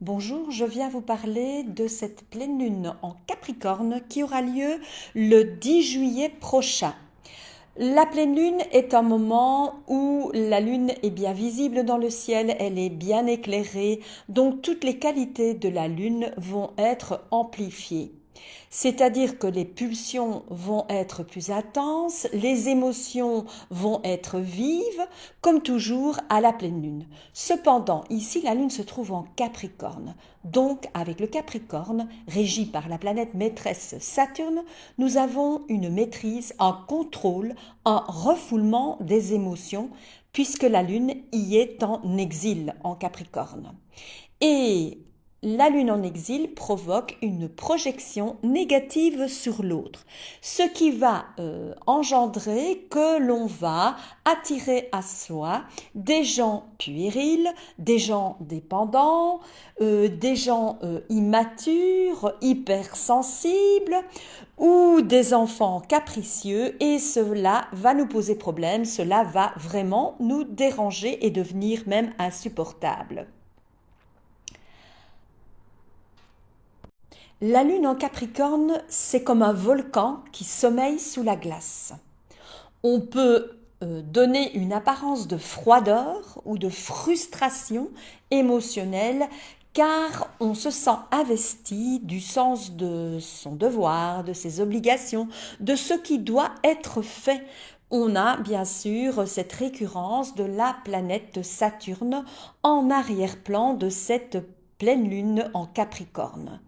Bonjour, je viens vous parler de cette pleine lune en Capricorne qui aura lieu le 10 juillet prochain. La pleine lune est un moment où la lune est bien visible dans le ciel, elle est bien éclairée, donc toutes les qualités de la lune vont être amplifiées. C'est-à-dire que les pulsions vont être plus intenses, les émotions vont être vives, comme toujours à la pleine lune. Cependant, ici, la lune se trouve en Capricorne. Donc, avec le Capricorne, régi par la planète maîtresse Saturne, nous avons une maîtrise, un contrôle, un refoulement des émotions, puisque la lune y est en exil en Capricorne. Et la lune en exil provoque une projection négative sur l'autre, ce qui va engendrer que l'on va attirer à soi des gens puérils, des gens dépendants, des gens immatures, hypersensibles ou des enfants capricieux, et cela va nous poser problème, cela va vraiment nous déranger et devenir même insupportable. La lune en Capricorne, c'est comme un volcan qui sommeille sous la glace. On peut donner une apparence de froideur ou de frustration émotionnelle car on se sent investi du sens de son devoir, de ses obligations, de ce qui doit être fait. On a bien sûr cette récurrence de la planète Saturne en arrière-plan de cette pleine lune en Capricorne.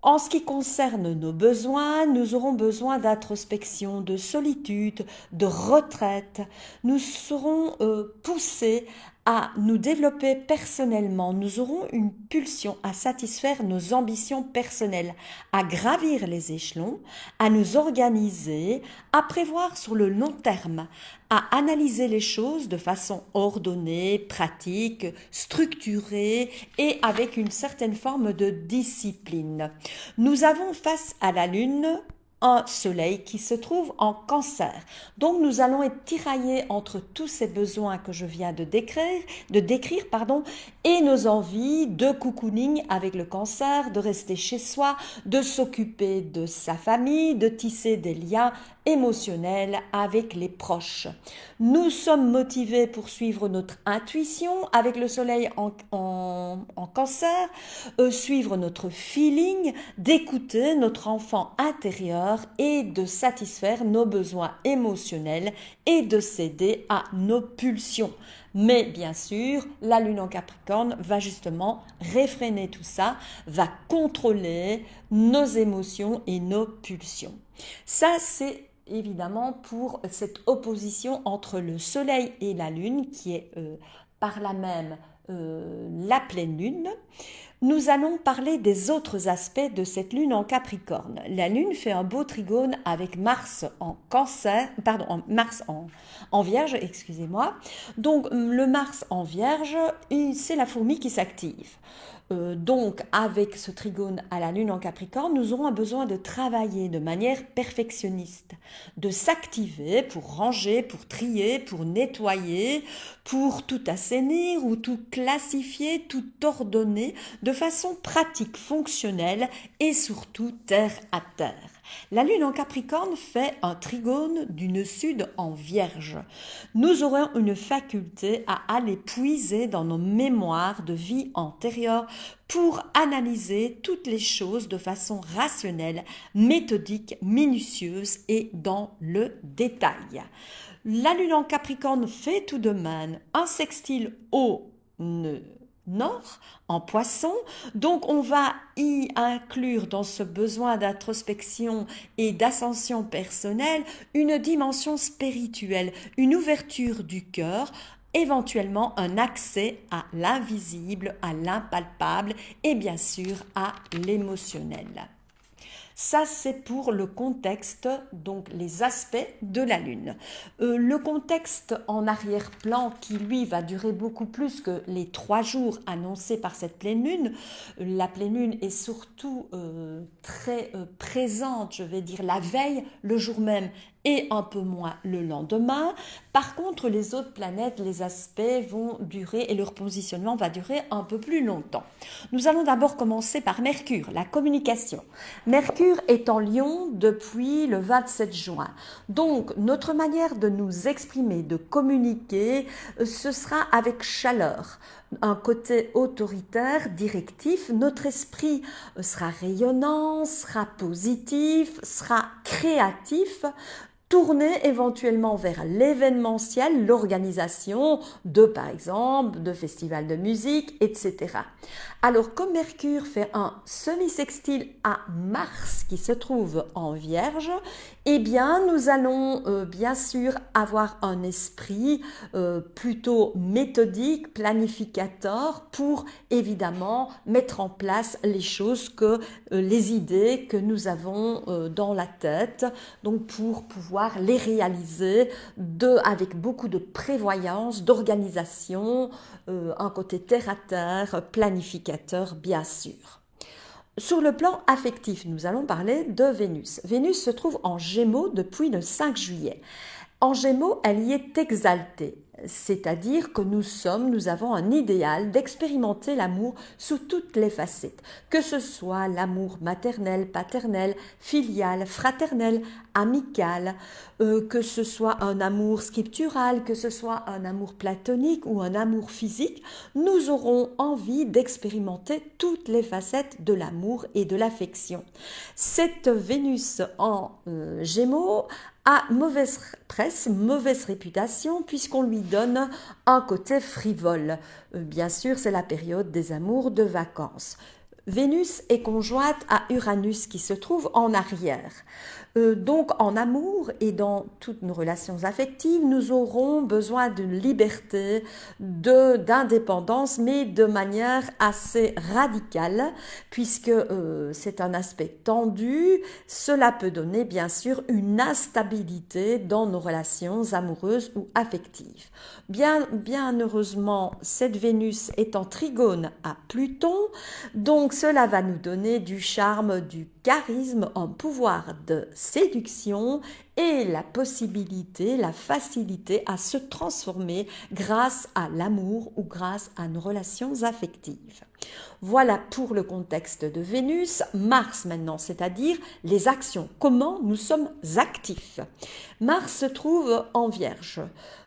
En ce qui concerne nos besoins, nous aurons besoin d'introspection, de solitude, de retraite. Nous serons poussés à nous développer personnellement. Nous aurons une pulsion à satisfaire nos ambitions personnelles, à gravir les échelons, à nous organiser, à prévoir sur le long terme, à analyser les choses de façon ordonnée, pratique, structurée et avec une certaine forme de discipline. Nous avons face à la Lune un soleil qui se trouve en Cancer. Donc nous allons être tiraillés entre tous ces besoins que je viens de décrire, et nos envies de cocooning avec le Cancer, de rester chez soi, de s'occuper de sa famille, de tisser des liens émotionnels avec les proches. Nous sommes motivés pour suivre notre intuition avec le soleil en Cancer, suivre notre feeling, d'écouter notre enfant intérieur et de satisfaire nos besoins émotionnels et de céder à nos pulsions. Mais bien sûr, la lune en Capricorne va justement réfréner tout ça, va contrôler nos émotions et nos pulsions. Ça, c'est évidemment pour cette opposition entre le soleil et la lune qui est par là même la pleine lune. Nous allons parler des autres aspects de cette lune en Capricorne. La lune fait un beau trigone avec Mars en Cancer, Mars en Vierge, excusez-moi. Donc le Mars en Vierge, c'est la fourmi qui s'active. Donc, avec ce trigone à la lune en Capricorne, nous aurons besoin de travailler de manière perfectionniste, de s'activer pour ranger, pour trier, pour nettoyer, pour tout assainir ou tout classifier, tout ordonner de façon pratique, fonctionnelle et surtout terre à terre. La lune en Capricorne fait un trigone du nœud sud en Vierge. Nous aurons une faculté à aller puiser dans nos mémoires de vie antérieure pour analyser toutes les choses de façon rationnelle, méthodique, minutieuse et dans le détail. La lune en Capricorne fait tout de même un sextile au nœud nord en Poisson, donc on va y inclure dans ce besoin d'introspection et d'ascension personnelle une dimension spirituelle, une ouverture du cœur, éventuellement un accès à l'invisible, à l'impalpable et bien sûr à l'émotionnel. Ça, c'est pour le contexte, donc les aspects de la Lune. Le contexte en arrière-plan, qui lui va durer beaucoup plus que les 3 jours annoncés par cette pleine Lune. La pleine Lune est surtout très présente, je vais dire, la veille, le jour même et un peu moins le lendemain. Par contre, les autres planètes, les aspects vont durer et leur positionnement va durer un peu plus longtemps. Nous allons d'abord commencer par Mercure, la communication. Mercure est en Lion depuis le 27 juin. Donc, notre manière de nous exprimer, de communiquer, ce sera avec chaleur. Un côté autoritaire, directif, notre esprit sera rayonnant, sera positif, sera créatif, tourner éventuellement vers l'événementiel, l'organisation de, par exemple, de festivals de musique, etc. Alors, comme Mercure fait un semi-sextile à Mars qui se trouve en Vierge, eh bien, nous allons bien sûr avoir un esprit plutôt méthodique, planificateur, pour évidemment mettre en place les choses les idées que nous avons dans la tête, donc pour pouvoir les réaliser avec beaucoup de prévoyance, d'organisation, un côté terre à terre, planificateur bien sûr. Sur le plan affectif, nous allons parler de Vénus. Vénus se trouve en Gémeaux depuis le 5 juillet. En Gémeaux, elle y est exaltée, c'est-à-dire que nous avons un idéal d'expérimenter l'amour sous toutes les facettes, que ce soit l'amour maternel, paternel, filial, fraternel, amical, que ce soit un amour scriptural, que ce soit un amour platonique ou un amour physique, nous aurons envie d'expérimenter toutes les facettes de l'amour et de l'affection. Cette Vénus en Gémeaux a mauvaise presse, mauvaise réputation, puisqu'on lui donne un côté frivole. Bien sûr, c'est la période des amours de vacances. Vénus est conjointe à Uranus qui se trouve en arrière. Donc en amour et dans toutes nos relations affectives, nous aurons besoin d'une liberté, d'indépendance, mais de manière assez radicale, puisque c'est un aspect tendu. Cela peut donner bien sûr une instabilité dans nos relations amoureuses ou affectives. Bien heureusement, cette Vénus est en trigone à Pluton, donc cela va nous donner du charme, du charisme, un pouvoir de séduction et la possibilité, la facilité à se transformer grâce à l'amour ou grâce à nos relations affectives. Voilà pour le contexte de Vénus. Mars maintenant, c'est-à-dire les actions. Comment nous sommes actifs. Mars se trouve en Vierge.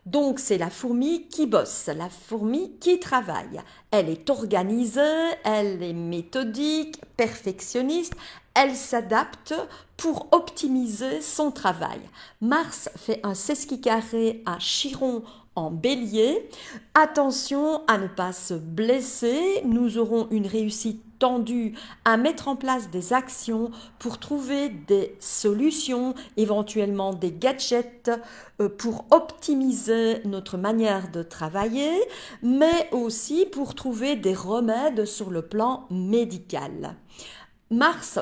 Donc c'est la fourmi qui bosse, la fourmi qui travaille. Elle est organisée, elle est méthodique, perfectionniste, elle s'adapte pour optimiser son travail. Mars fait un sesquicarré à Chiron en Bélier. Attention à ne pas se blesser, nous aurons une réussite tendue à mettre en place des actions pour trouver des solutions, éventuellement des gadgets pour optimiser notre manière de travailler, mais aussi pour trouver des remèdes sur le plan médical. Mars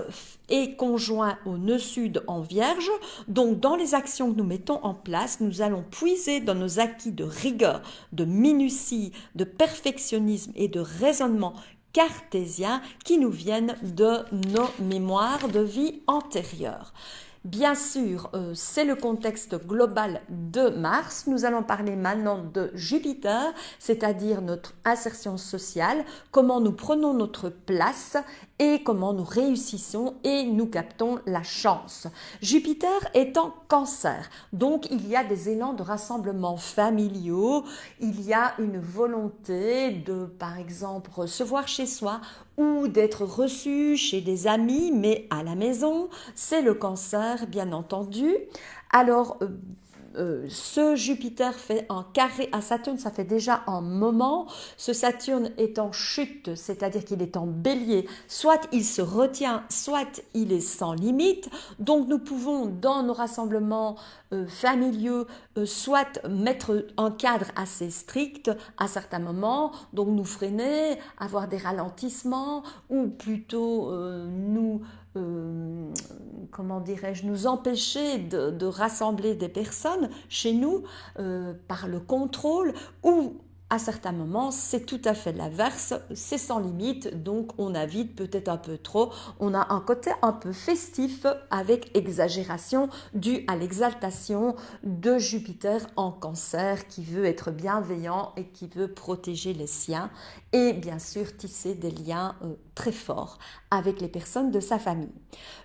est conjoint au nœud sud en Vierge, donc dans les actions que nous mettons en place, nous allons puiser dans nos acquis de rigueur, de minutie, de perfectionnisme et de raisonnement cartésien qui nous viennent de nos mémoires de vie antérieures. Bien sûr, c'est le contexte global de Mars. Nous allons parler maintenant de Jupiter, c'est-à-dire notre insertion sociale, comment nous prenons notre place et comment nous réussissons et nous captons la chance. Jupiter est en Cancer, donc il y a des élans de rassemblement familiaux, il y a une volonté de, par exemple, recevoir chez soi ou d'être reçu chez des amis, mais à la maison. C'est le Cancer, bien entendu. Alors, ce Jupiter fait un carré à Saturne, ça fait déjà un moment. Ce Saturne est en chute, c'est-à-dire qu'il est en bélier. Soit il se retient, soit il est sans limite. Donc nous pouvons, dans nos rassemblements familiaux, soit mettre un cadre assez strict à certains moments, donc nous freiner, avoir des ralentissements, ou plutôt nous empêcher de rassembler des personnes chez nous par le contrôle, ou À certains moments, c'est tout à fait l'inverse, c'est sans limite, donc on navigue peut-être un peu trop. On a un côté un peu festif avec exagération due à l'exaltation de Jupiter en Cancer qui veut être bienveillant et qui veut protéger les siens et bien sûr tisser des liens très forts avec les personnes de sa famille.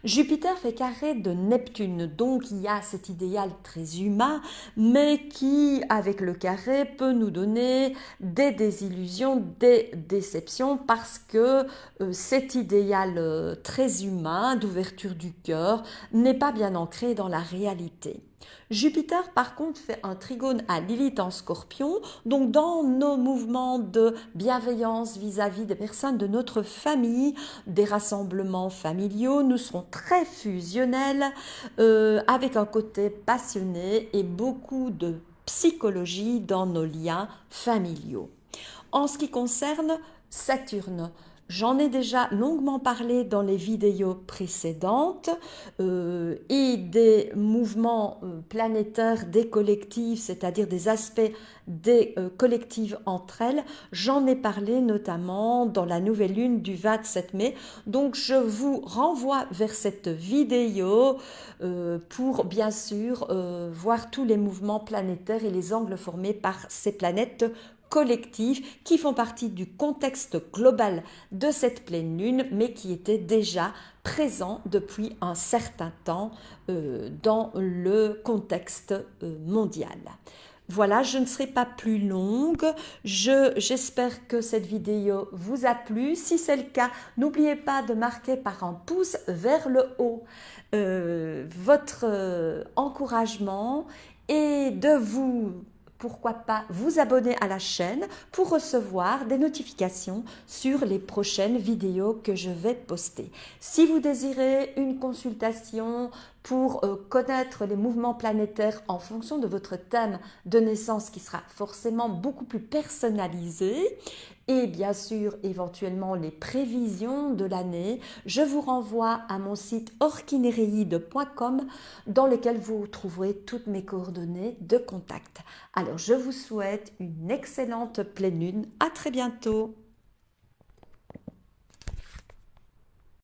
Jupiter fait carré de Neptune, donc il y a cet idéal très humain, mais qui, avec le carré, peut nous donner des désillusions, des déceptions, parce que cet idéal très humain d'ouverture du cœur n'est pas bien ancré dans la réalité. Jupiter, par contre, fait un trigone à Lilith en Scorpion, donc dans nos mouvements de bienveillance vis-à-vis des personnes de notre famille, des rassemblements familiaux, nous serons très fusionnels, avec un côté passionné et beaucoup de psychologie dans nos liens familiaux. En ce qui concerne Saturne, j'en ai déjà longuement parlé dans les vidéos précédentes et des mouvements planétaires des collectives, c'est-à-dire des aspects des collectives entre elles. J'en ai parlé notamment dans la nouvelle lune du 27 mai. Donc je vous renvoie vers cette vidéo pour bien sûr voir tous les mouvements planétaires et les angles formés par ces planètes collectifs qui font partie du contexte global de cette pleine lune, mais qui étaient déjà présents depuis un certain temps dans le contexte mondial. Voilà, je ne serai pas plus longue. J'espère que cette vidéo vous a plu. Si c'est le cas, n'oubliez pas de marquer par un pouce vers le haut votre encouragement et de vous, pourquoi pas, vous abonner à la chaîne pour recevoir des notifications sur les prochaines vidéos que je vais poster. Si vous désirez une consultation pour connaître les mouvements planétaires en fonction de votre thème de naissance qui sera forcément beaucoup plus personnalisé, et bien sûr éventuellement les prévisions de l'année, je vous renvoie à mon site orchinéréide.com dans lequel vous trouverez toutes mes coordonnées de contact. Alors je vous souhaite une excellente pleine lune, à très bientôt.